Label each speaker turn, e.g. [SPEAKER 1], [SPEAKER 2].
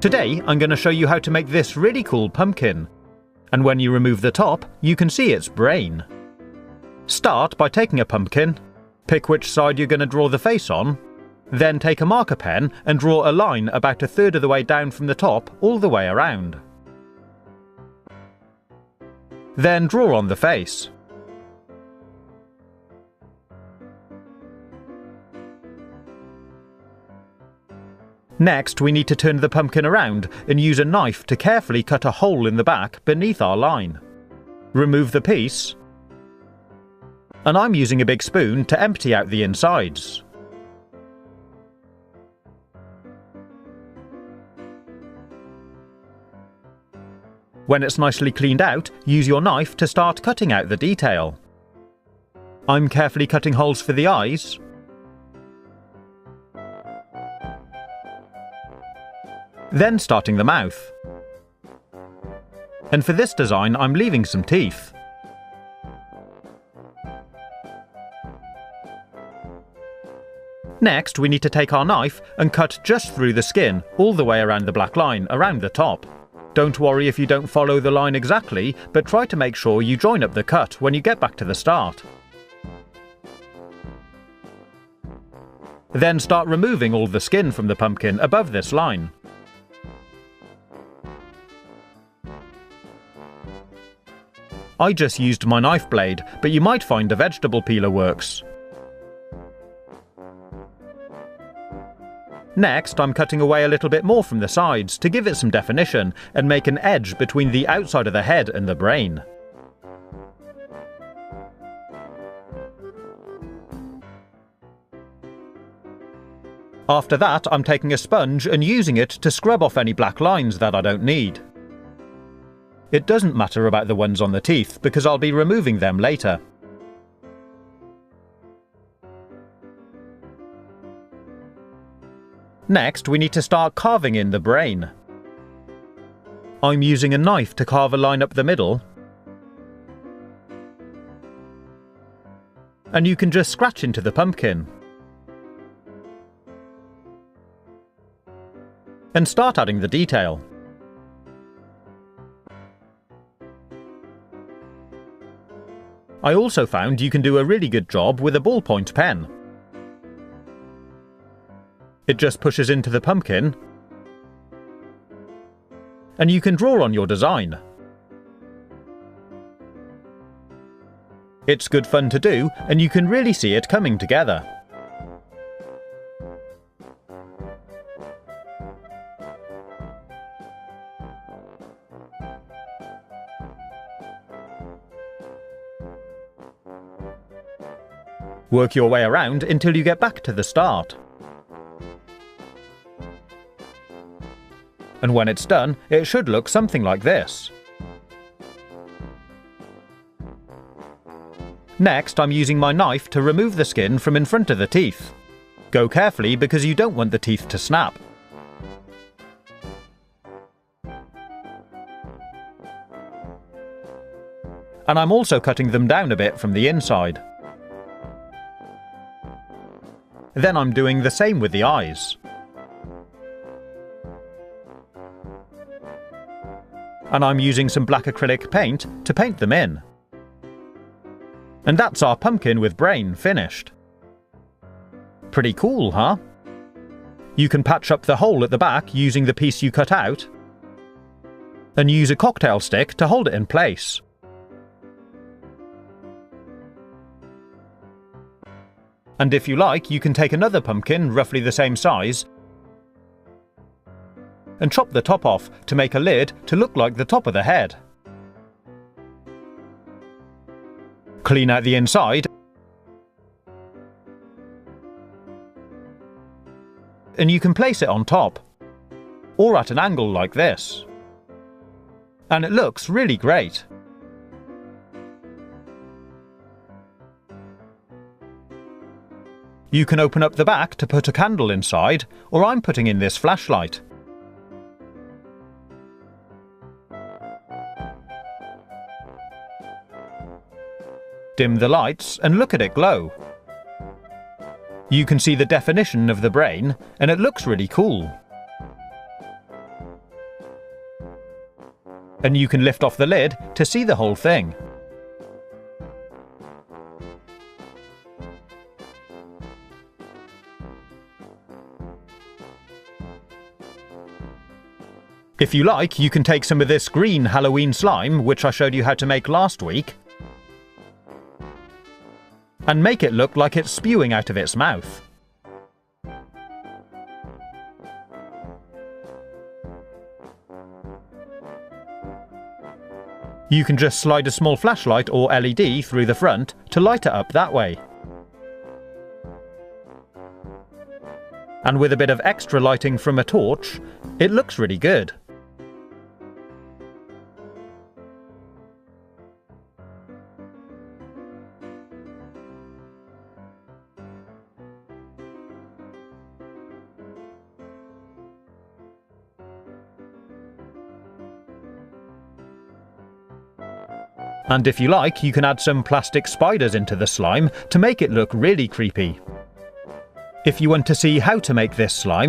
[SPEAKER 1] Today I'm going to show you how to make this really cool pumpkin. And when you remove the top, you can see its brain. Start by taking a pumpkin, pick which side you're going to draw the face on, then take a marker pen and draw a line about a third of the way down from the top all the way around. Then draw on the face. Next, we need to turn the pumpkin around and use a knife to carefully cut a hole in the back beneath our line. Remove the piece, and I'm using a big spoon to empty out the insides. When it's nicely cleaned out, use your knife to start cutting out the detail. I'm carefully cutting holes for the eyes, then starting the mouth. And for this design, I'm leaving some teeth. Next, we need to take our knife and cut just through the skin, all the way around the black line, around the top. Don't worry if you don't follow the line exactly, but try to make sure you join up the cut when you get back to the start. Then start removing all the skin from the pumpkin above this line. I just used my knife blade, but you might find a vegetable peeler works. Next, I'm cutting away a little bit more from the sides to give it some definition and make an edge between the outside of the head and the brain. After that, I'm taking a sponge and using it to scrub off any black lines that I don't need. It doesn't matter about the ones on the teeth because I'll be removing them later. Next, we need to start carving in the brain. I'm using a knife to carve a line up the middle, and you can just scratch into the pumpkin. And start adding the detail. I also found you can do a really good job with a ballpoint pen. It just pushes into the pumpkin, and you can draw on your design. It's good fun to do, and you can really see it coming together. Work your way around until you get back to the start. And when it's done, it should look something like this. Next, I'm using my knife to remove the skin from in front of the teeth. Go carefully because you don't want the teeth to snap. And I'm also cutting them down a bit from the inside. Then I'm doing the same with the eyes. And I'm using some black acrylic paint to paint them in. And that's our pumpkin with brain finished. Pretty cool, huh? You can patch up the hole at the back using the piece you cut out, and use a cocktail stick to hold it in place. And if you like, you can take another pumpkin roughly the same size and chop the top off to make a lid to look like the top of the head. Clean out the inside and you can place it on top, or at an angle like this. And it looks really great. You can open up the back to put a candle inside, or I'm putting in this flashlight. Dim the lights and look at it glow. You can see the definition of the brain, and it looks really cool. and you can lift off the lid to see the whole thing. If you like, you can take some of this green Halloween slime, which I showed you how to make last week, and make it look like it's spewing out of its mouth. You can just slide a small flashlight or LED through the front to light it up that way. And with a bit of extra lighting from a torch, it looks really good. And if you like, you can add some plastic spiders into the slime to make it look really creepy. If you want to see how to make this slime,